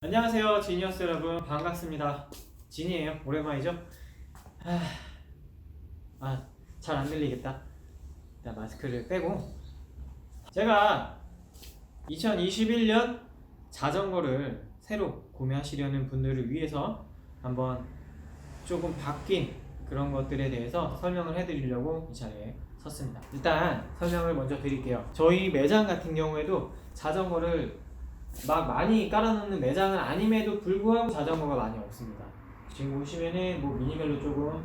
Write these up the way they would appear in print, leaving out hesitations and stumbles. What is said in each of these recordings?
안녕하세요, 지니어스 여러분. 반갑습니다. 진이에요. 오랜만이죠? 잘 안 들리겠다. 일단 마스크를 빼고. 제가 2021년 자전거를 새로 구매하시려는 분들을 위해서 한번 조금 바뀐 그런 것들에 대해서 설명을 해드리려고 이 자리에 섰습니다. 일단 설명을 먼저 드릴게요. 저희 매장 같은 경우에도 자전거를 막 많이 깔아놓는 매장은 아님에도 불구하고 자전거가 많이 없습니다. 지금 보시면은 뭐 미니벨로 조금,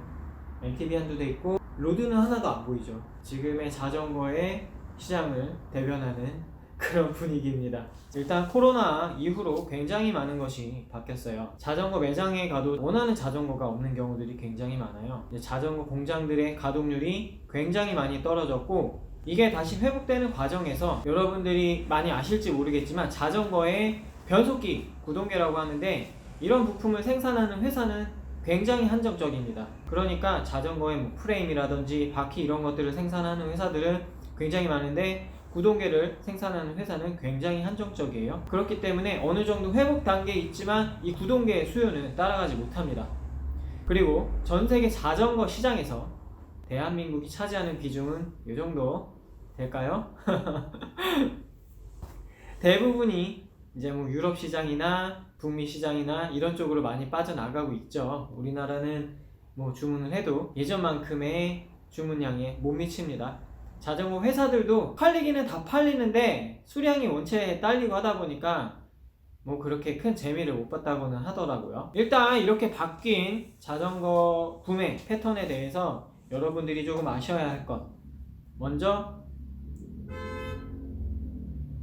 MTB 한두 대 있고 로드는 하나도 안 보이죠. 지금의 자전거의 시장을 대변하는 그런 분위기입니다. 일단 코로나 이후로 굉장히 많은 것이 바뀌었어요. 자전거 매장에 가도 원하는 자전거가 없는 경우들이 굉장히 많아요. 자전거 공장들의 가동률이 굉장히 많이 떨어졌고, 이게 다시 회복되는 과정에서 여러분들이 많이 아실지 모르겠지만 자전거의 변속기, 구동계라고 하는데, 이런 부품을 생산하는 회사는 굉장히 한정적입니다. 그러니까 자전거의 뭐 프레임이라든지 바퀴 이런 것들을 생산하는 회사들은 굉장히 많은데, 구동계를 생산하는 회사는 굉장히 한정적이에요. 그렇기 때문에 어느 정도 회복 단계에 있지만 이 구동계의 수요는 따라가지 못합니다. 그리고 전 세계 자전거 시장에서 대한민국이 차지하는 비중은 이 정도 될까요? 대부분이 이제 뭐 유럽 시장이나 북미 시장이나 이런 쪽으로 많이 빠져나가고 있죠. 우리나라는 뭐 주문을 해도 예전만큼의 주문량에 못 미칩니다. 자전거 회사들도 팔리기는 다 팔리는데 수량이 원체 딸리고 하다 보니까 뭐 그렇게 큰 재미를 못 봤다고는 하더라고요. 일단 이렇게 바뀐 자전거 구매 패턴에 대해서 여러분들이 조금 아셔야 할 것, 먼저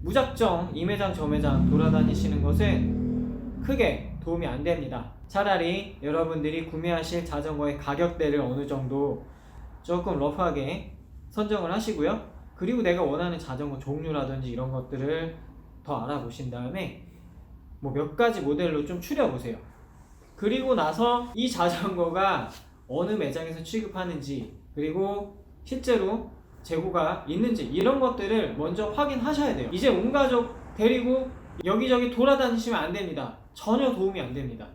무작정 이 매장 저 매장 돌아다니시는 것은 크게 도움이 안 됩니다. 차라리 여러분들이 구매하실 자전거의 가격대를 어느 정도 조금 러프하게 선정을 하시고요. 그리고 내가 원하는 자전거 종류라든지 이런 것들을 더 알아보신 다음에 뭐 몇 가지 모델로 좀 추려보세요. 그리고 나서 이 자전거가 어느 매장에서 취급하는지, 그리고 실제로 재고가 있는지 이런 것들을 먼저 확인하셔야 돼요. 이제 온 가족 데리고 여기저기 돌아다니시면 안 됩니다. 전혀 도움이 안 됩니다.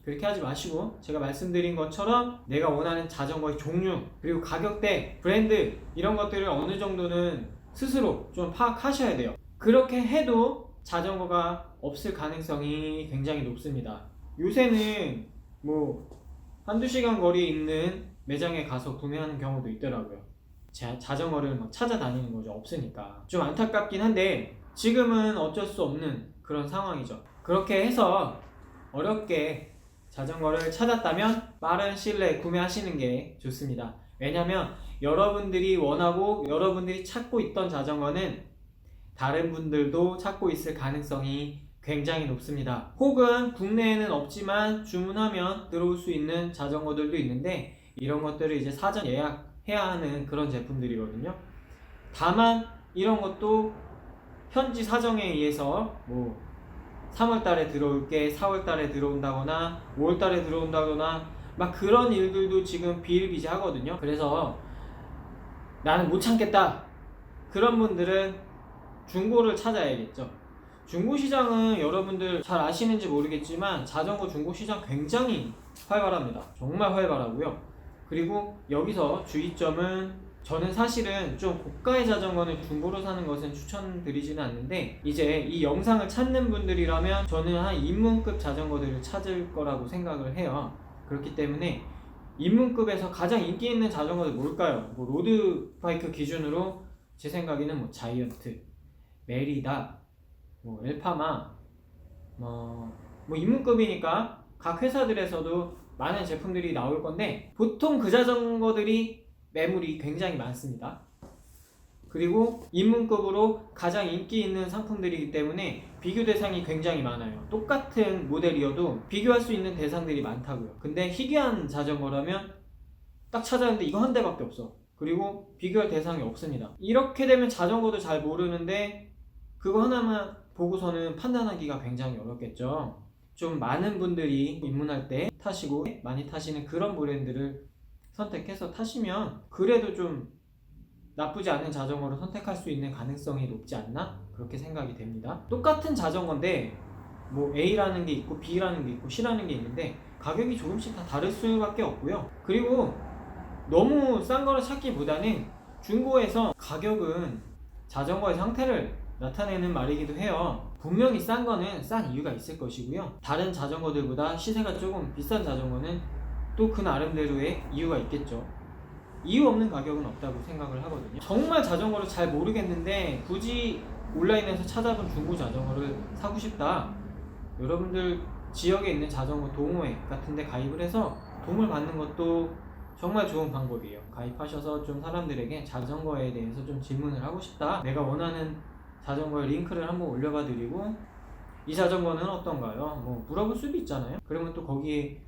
그렇게 하지 마시고, 제가 말씀드린 것처럼 내가 원하는 자전거의 종류, 그리고 가격대, 브랜드 이런 것들을 어느 정도는 스스로 좀 파악하셔야 돼요. 그렇게 해도 자전거가 없을 가능성이 굉장히 높습니다. 요새는 뭐 한두 시간 거리에 있는 매장에 가서 구매하는 경우도 있더라고요. 자전거를 막 찾아다니는 거죠. 없으니까. 좀 안타깝긴 한데 지금은 어쩔 수 없는 그런 상황이죠. 그렇게 해서 어렵게 자전거를 찾았다면 빠른 시일 내에 구매하시는 게 좋습니다. 왜냐면 여러분들이 원하고 여러분들이 찾고 있던 자전거는 다른 분들도 찾고 있을 가능성이 굉장히 높습니다. 혹은 국내에는 없지만 주문하면 들어올 수 있는 자전거들도 있는데, 이런 것들을 이제 사전 예약해야 하는 그런 제품들이거든요. 다만 이런 것도 현지 사정에 의해서 뭐 3월달에 들어올게, 4월달에 들어온다거나 5월달에 들어온다거나 막 그런 일들도 지금 비일비재하거든요. 그래서 나는 못 참겠다, 그런 분들은 중고를 찾아야겠죠. 중고시장은 여러분들 잘 아시는지 모르겠지만 자전거 중고시장 굉장히 활발합니다. 정말 활발하고요. 그리고 여기서 주의점은, 저는 사실은 좀 고가의 자전거는 중고로 사는 것은 추천드리지는 않는데, 이제 이 영상을 찾는 분들이라면 저는 한 입문급 자전거들을 찾을 거라고 생각을 해요. 그렇기 때문에 입문급에서 가장 인기 있는 자전거들 뭘까요? 뭐 로드바이크 기준으로 제 생각에는 뭐 자이언트, 메리다, 뭐 엘파마, 뭐 입문급이니까 각 회사들에서도 많은 제품들이 나올 건데, 보통 그 자전거들이 매물이 굉장히 많습니다. 그리고 입문급으로 가장 인기 있는 상품들이기 때문에 비교 대상이 굉장히 많아요. 똑같은 모델이어도 비교할 수 있는 대상들이 많다고요. 근데 희귀한 자전거라면 딱 찾았는데 이거 한 대밖에 없어. 그리고 비교할 대상이 없습니다. 이렇게 되면 자전거도 잘 모르는데 그거 하나만 보고서는 판단하기가 굉장히 어렵겠죠. 좀 많은 분들이 입문할 때 타시고 많이 타시는 그런 브랜드를 선택해서 타시면 그래도 좀 나쁘지 않은 자전거를 선택할 수 있는 가능성이 높지 않나? 그렇게 생각이 됩니다. 똑같은 자전거인데 뭐 A라는 게 있고 B라는 게 있고 C라는 게 있는데 가격이 조금씩 다 다를 수밖에 없고요. 그리고 너무 싼 거를 찾기보다는 중고에서 가격은 자전거의 상태를 나타내는 말이기도 해요. 분명히 싼 거는 싼 이유가 있을 것이고요. 다른 자전거들보다 시세가 조금 비싼 자전거는 또 그 나름대로의 이유가 있겠죠. 이유 없는 가격은 없다고 생각을 하거든요. 정말 자전거를 잘 모르겠는데 굳이 온라인에서 찾아본 중고 자전거를 사고 싶다. 여러분들 지역에 있는 자전거 동호회 같은 데 가입을 해서 도움을 받는 것도 정말 좋은 방법이에요. 가입하셔서 좀 사람들에게 자전거에 대해서 좀 질문을 하고 싶다. 내가 원하는 자전거의 링크를 한번 올려봐 드리고 이 자전거는 어떤가요? 뭐 물어볼 수도 있잖아요. 그러면 또 거기에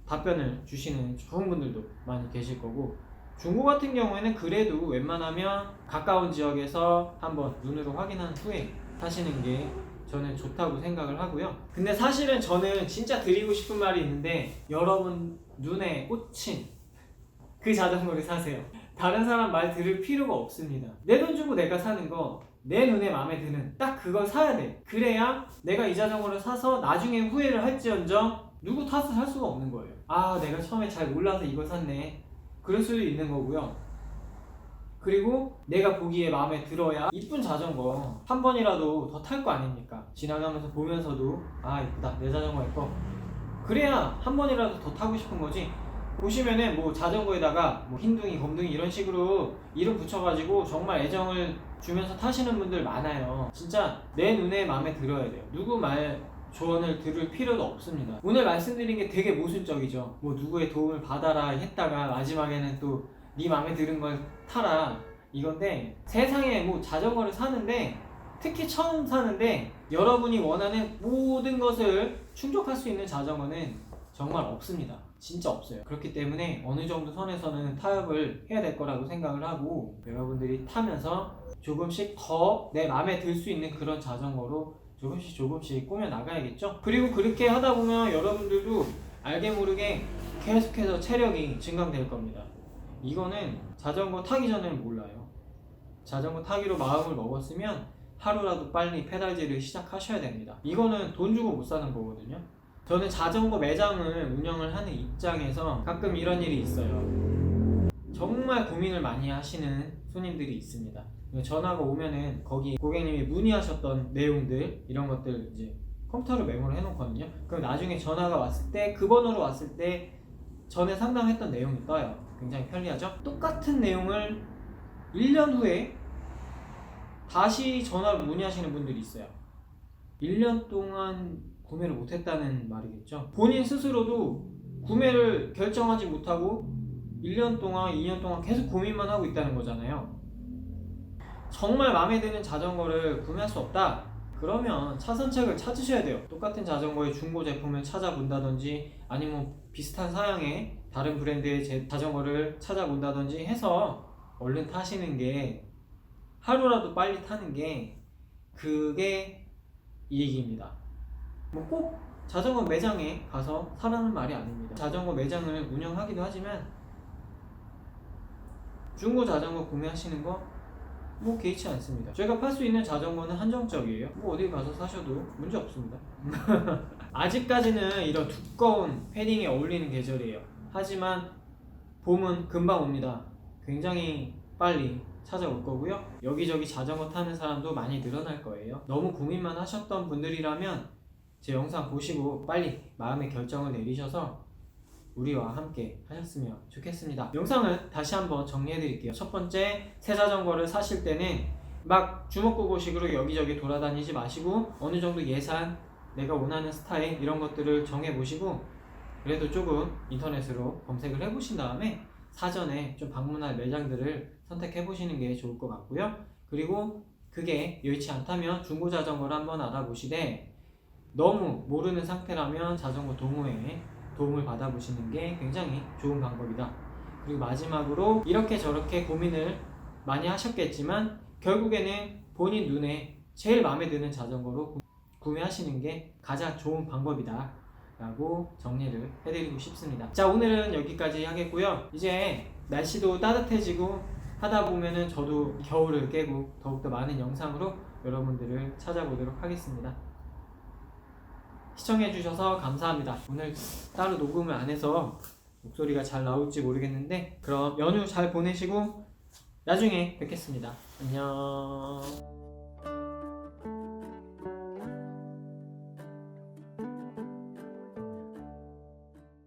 답변을 주시는 좋은 분들도 많이 계실 거고, 중고 같은 경우에는 그래도 웬만하면 가까운 지역에서 한번 눈으로 확인한 후에 사시는 게 저는 좋다고 생각을 하고요. 근데 사실은 저는 진짜 드리고 싶은 말이 있는데, 여러분 눈에 꽂힌 그 자전거를 사세요. 다른 사람 말 들을 필요가 없습니다. 내 돈 주고 내가 사는 거, 내 눈에 마음에 드는 딱 그걸 사야 돼. 그래야 내가 이 자전거를 사서 나중에 후회를 할지언정 누구 탓을 할 수가 없는 거예요. 아, 내가 처음에 잘 몰라서 이걸 샀네, 그럴 수도 있는 거고요. 그리고 내가 보기에 마음에 들어야 이쁜 자전거 한 번이라도 더 탈 거 아닙니까? 지나가면서 보면서도 아, 이쁘다, 내 자전거 예뻐, 그래야 한 번이라도 더 타고 싶은 거지. 보시면은 뭐 자전거에다가 뭐 흰둥이, 검둥이 이런 식으로 이름 붙여가지고 정말 애정을 주면서 타시는 분들 많아요. 진짜 내 눈에 마음에 들어야 돼요. 누구 말 조언을 들을 필요도 없습니다. 오늘 말씀드린 게 되게 모순적이죠. 뭐 누구의 도움을 받아라 했다가 마지막에는 또 네 마음에 드는 걸 타라 이건데, 세상에 뭐 자전거를 사는데, 특히 처음 사는데 여러분이 원하는 모든 것을 충족할 수 있는 자전거는 정말 없습니다. 진짜 없어요. 그렇기 때문에 어느 정도 선에서는 타협을 해야 될 거라고 생각을 하고, 여러분들이 타면서 조금씩 더 내 마음에 들 수 있는 그런 자전거로 조금씩 꾸며 나가야겠죠. 그리고 그렇게 하다 보면 여러분들도 알게 모르게 계속해서 체력이 증강될 겁니다. 이거는 자전거 타기 전에는 몰라요. 자전거 타기로 마음을 먹었으면 하루라도 빨리 페달질을 시작하셔야 됩니다. 이거는 돈 주고 못 사는 거거든요. 저는 자전거 매장을 운영을 하는 입장에서 가끔 이런 일이 있어요. 정말 고민을 많이 하시는 손님들이 있습니다. 전화가 오면은 거기 고객님이 문의하셨던 내용들, 이런 것들 이제 컴퓨터로 메모를 해놓거든요. 그럼 나중에 전화가 왔을 때, 그 번호로 왔을 때 전에 상담했던 내용이 떠요. 굉장히 편리하죠? 똑같은 내용을 1년 후에 다시 전화로 문의하시는 분들이 있어요. 1년 동안 구매를 못했다는 말이겠죠. 본인 스스로도 구매를 결정하지 못하고 1년 동안, 2년 동안 계속 고민만 하고 있다는 거잖아요. 정말 마음에 드는 자전거를 구매할 수 없다? 그러면 차선책을 찾으셔야 돼요. 똑같은 자전거의 중고 제품을 찾아본다든지, 아니면 비슷한 사양의 다른 브랜드의 자전거를 찾아본다든지 해서 얼른 타시는 게, 하루라도 빨리 타는 게 그게 이익입니다. 뭐 꼭 자전거 매장에 가서 사라는 말이 아닙니다. 자전거 매장을 운영하기도 하지만 중고 자전거 구매하시는 거 뭐 개의치 않습니다. 저희가 팔 수 있는 자전거는 한정적이에요. 뭐 어디 가서 사셔도 문제 없습니다. 아직까지는 이런 두꺼운 패딩에 어울리는 계절이에요. 하지만 봄은 금방 옵니다. 굉장히 빨리 찾아올 거고요. 여기저기 자전거 타는 사람도 많이 늘어날 거예요. 너무 고민만 하셨던 분들이라면 제 영상 보시고 빨리 마음의 결정을 내리셔서 우리와 함께 하셨으면 좋겠습니다. 영상을 다시 한번 정리해 드릴게요. 첫 번째, 새 자전거를 사실 때는 막 주먹구구식으로 여기저기 돌아다니지 마시고, 어느 정도 예산, 내가 원하는 스타일 이런 것들을 정해 보시고, 그래도 조금 인터넷으로 검색을 해 보신 다음에 사전에 좀 방문할 매장들을 선택해 보시는 게 좋을 것 같고요. 그리고 그게 여의치 않다면 중고 자전거를 한번 알아보시되, 너무 모르는 상태라면 자전거 동호회에 도움을 받아보시는 게 굉장히 좋은 방법이다. 그리고 마지막으로, 이렇게 저렇게 고민을 많이 하셨겠지만 결국에는 본인 눈에 제일 마음에 드는 자전거로 구매하시는 게 가장 좋은 방법이다 라고 정리를 해드리고 싶습니다. 자, 오늘은 여기까지 하겠고요. 이제 날씨도 따뜻해지고 하다 보면은 저도 겨울을 깨고 더욱더 많은 영상으로 여러분들을 찾아보도록 하겠습니다. 시청해주셔서 감사합니다. 오늘 따로 녹음을 안 해서 목소리가 잘 나올지 모르겠는데 그럼 연휴 잘 보내시고 나중에 뵙겠습니다. 안녕.